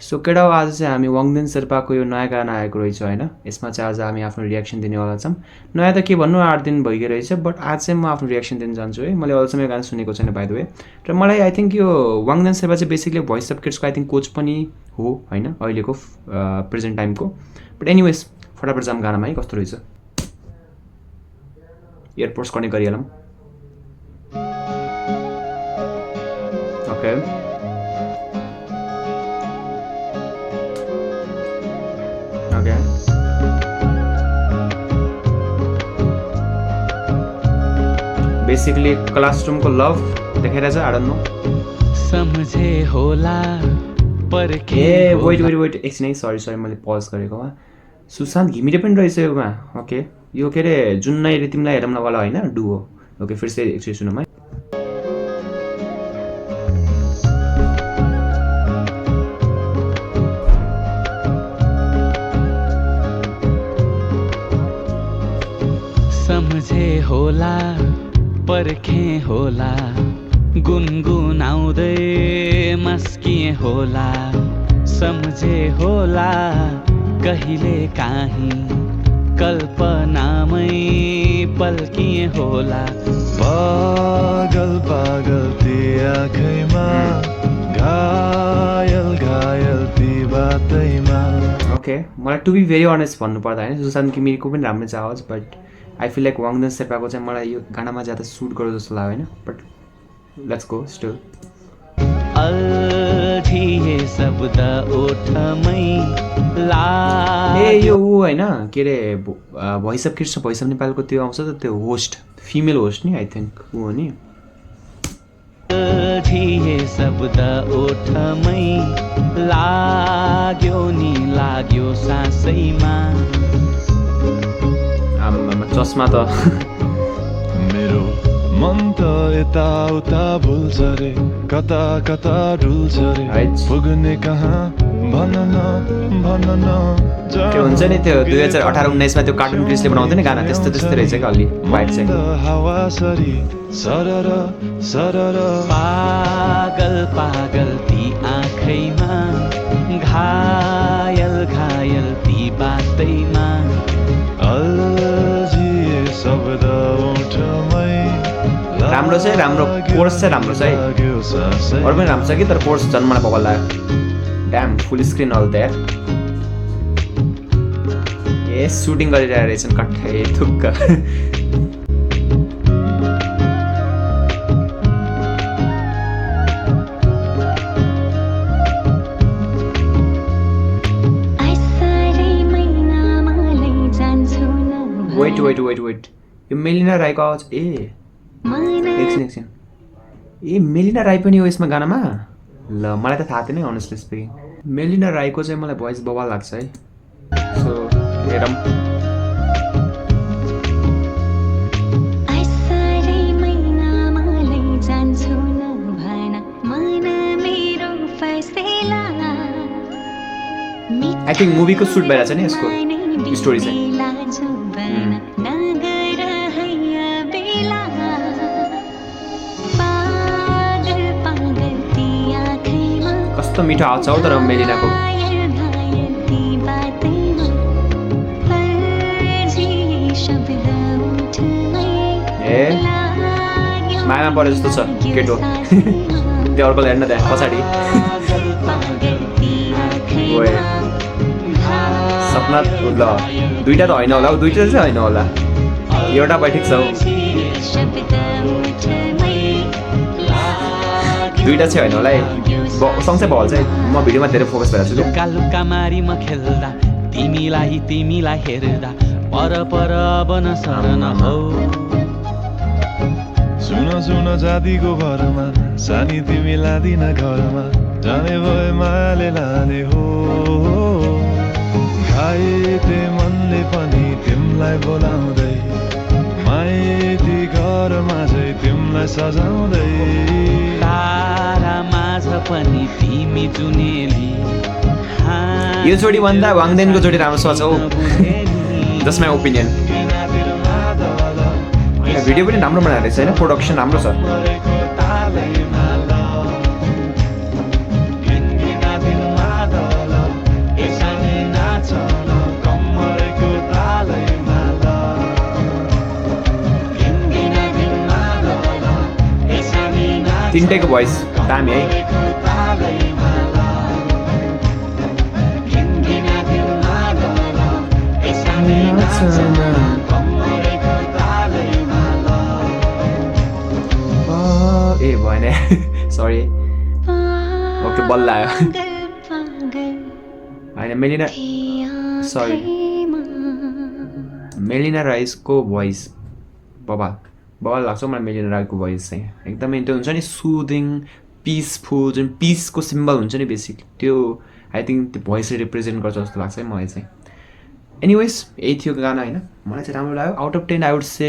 So केटा आज चाहिँ हामी वाङदेन शेर्पाको यो नयाँ गाना आएको रहेछ होइन, यसमा चाहिँ आज हामी आफ्नो रियाक्सन दिनेवाला छौँ। नयाँ त के भन्नु 8 दिन भइगयो रहेछ, बट आज चाहिँ म आफ्नो रियाक्सन दिन जान्छु है। मैले अहिलेसम्म यो गाना सुनेको छैन बाइ द वे। र मलाई आई थिङ्क यो वाङदेन शेर्पा चाहिँ बेसिकली भोइस अफ किड्सको आई थिङ्क कोच पनि हो होइन, अहिलेको प्रेजेन्ट टाइमको। बट एनिवेज फटाफट जाम गानामा है, कस्तो रहेछ। एयरपोर्ट्स कनेक्ट गरिहालौँ। ओके ओके बेसिकली क्लासरूमको लभ देखाइरहेछ, आई डोन्ट नो। सम्झे होला पर के ए वेट एकछिन है, सरी मैले पज गरेको। सुशान्त घिमिरे पनि रहेछ योमा। ओके यो के अरे जुन्नै रे तिमीलाई हेरौँलावाला होइन, डुओ। ओके फिर से एकचोटि सुनौँ है। सम्झे होला पर्खे होला गुनगुनाउँदै मस्किए होला सम्झे होला कहिले काहीँ कल्पनामै पल्किए होला पागल पागल ती आँखैमा घायल घायल ती बातैमा। ओके मलाई टु बी भेरी अनेस्ट भन्नुपर्दा होइन, सुशान्त घिमिरेको पनि राम्रो छ आवाज, बट आई फिल लाइक वाङदेन शेर्पाको चाहिँ मलाई यो गानामा ज्यादा सुट गर्यो जस्तो लाग्यो होइन। But let's go still. अल्झिए शब्द ओठमै ए यो ऊ होइन के अरे Voice of Kids Voice of नेपालको त्यो आउँछ त, त्यो होस्ट फिमेल होस्ट नि आई थिङ्क ऊ हो नि। अल्झिए शब्द ओठमै लाग्यो नि लाग्यो सासैमा चस्मा त मेरो मन त यताउता भुल्छ रे कता कता डुल्छ रे पुग्ने कहाँ भन न त्यो हुन्छ नि त्यो 2018-19 मा त्यो कार्टुन क्रिसले बनाउँथ्यो नि गाना, त्यस्तो त्यस्तै रहेछ क्या अलि वाइट चाहिँ। हावा सरी सरर सरर पागल पागल ती आँखैमा घायल घायल ती बातैमा अल्झिए शब्द ओठमै राम्रो चाहिँ राम्रो कोर्स चाहिँ राम्रो छ है, अरू पनि राम्रो छ कि, तर कोर्स झन् मलाई बबल लाग्यो। Damn full screen all that. ए सुटिङ गरिरहेको रहेछन् कट्ठै थुक्क। वेट यो मेलिना राईको आवाज। ए एकछिन ए मेलिना राई पनि हो यसमा गानामा? ल मलाई त थाहा थिएन अनेस्टली स्पिकिङ। मेलिना राईको चाहिँ मलाई भोइस बवाल लाग्छ है। सो हेरौँ। आई थिङ्क मुभीको सुट भइरहेछ नि यसको स्टोरी चाहिँ। कस्तो मिठो आउँछ हौ तर मेलिनाको। ए मायामा परे जस्तो छ केटो। त्यो अर्कोलाई हेर्न त्यहाँ पछाडि। सपना ल दुईटा त होइन होला हौ, दुईटा चाहिँ होइन होला, एउटा बैठक छ हौ, दुईटा चाहिँ होइन होला है, सँगै बल चाहिँ। म भिडियोमा धेरै फोकस भइरहेको छु। लुका लुका मारी म खेल्दा तिमीलाई हेर्दा पर पर बन शरण हौ सुन जातिको भरमा सानी तिमी लादिन घरमा जाने भए मायाले लाने हो घाइते मनले पनि तिमीलाई बोलाउँदै माइती घरमा चाहिँ तिमीलाई सजाउँदै तारा माझ पनि तिमी जुनेली यो जोडी भन्दा वाङदेनको जोडी राम्रो सोच हौ, जस्ट माई ओपिनियन। भिडियो पनि राम्रो बनाएको रहेछ होइन, प्रोडक्सन राम्रो छ। तिनटैको भोइस दामी है। ए भएन सरी ओके बल्ल आयो होइन मेलिना सरी मेलिना राइसको भोइस बबाल लाग्छ मलाई मेलिना राईको भोइस चाहिँ एकदमै त्यो हुन्छ नि सुदिङ पिसफुल जुन पिसको सिम्बल हुन्छ नि बेसिक त्यो आई थिङ्क त्यो भोइसले रिप्रेजेन्ट गर्छ जस्तो लाग्छ है मलाई चाहिँ। एनिवेज यही थियो गाना होइन मलाई चाहिँ राम्रो लाग्यो। Out of 10 I would say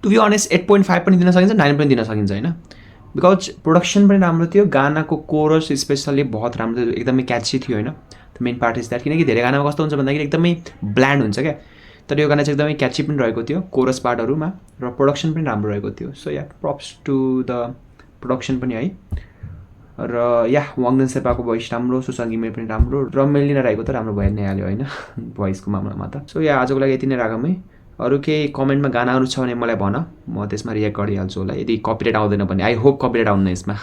to be honest 8.5 पनि दिन सकिन्छ 9 पनि दिन सकिन्छ होइन बिकज प्रोडक्सन पनि राम्रो थियो गानाको कोरस स्पेसल्ली बहुत राम्रो थियो एकदमै क्याची थियो होइन the main part is that किनकि धेरै गानामा कस्तो हुन्छ भन्दाखेरि एकदमै ब्ल्यान्ड हुन्छ क्या तर यो गाना चाहिँ एकदमै क्याची पनि रहेको थियो कोरस पार्टहरूमा र प्रोडक्सन पनि राम्रो रहेको थियो। So yeah props to the production पनि है र या वाङदेन शेर्पाको भोइस राम्रो सुशान्त घिमिरे पनि राम्रो र मेलिना राईको त राम्रो भइ नै हाल्यो होइन भोइसको मामलामा त। सो या आजको लागि यति नै राखौँ है। अरू केही कमेन्टमा गानाहरू छ भने मलाई भन म त्यसमा रियाक्ट गरिहाल्छु होला यदि कपिराइट आउँदैन भने आई होप कपिराइट आउँदैन यसमा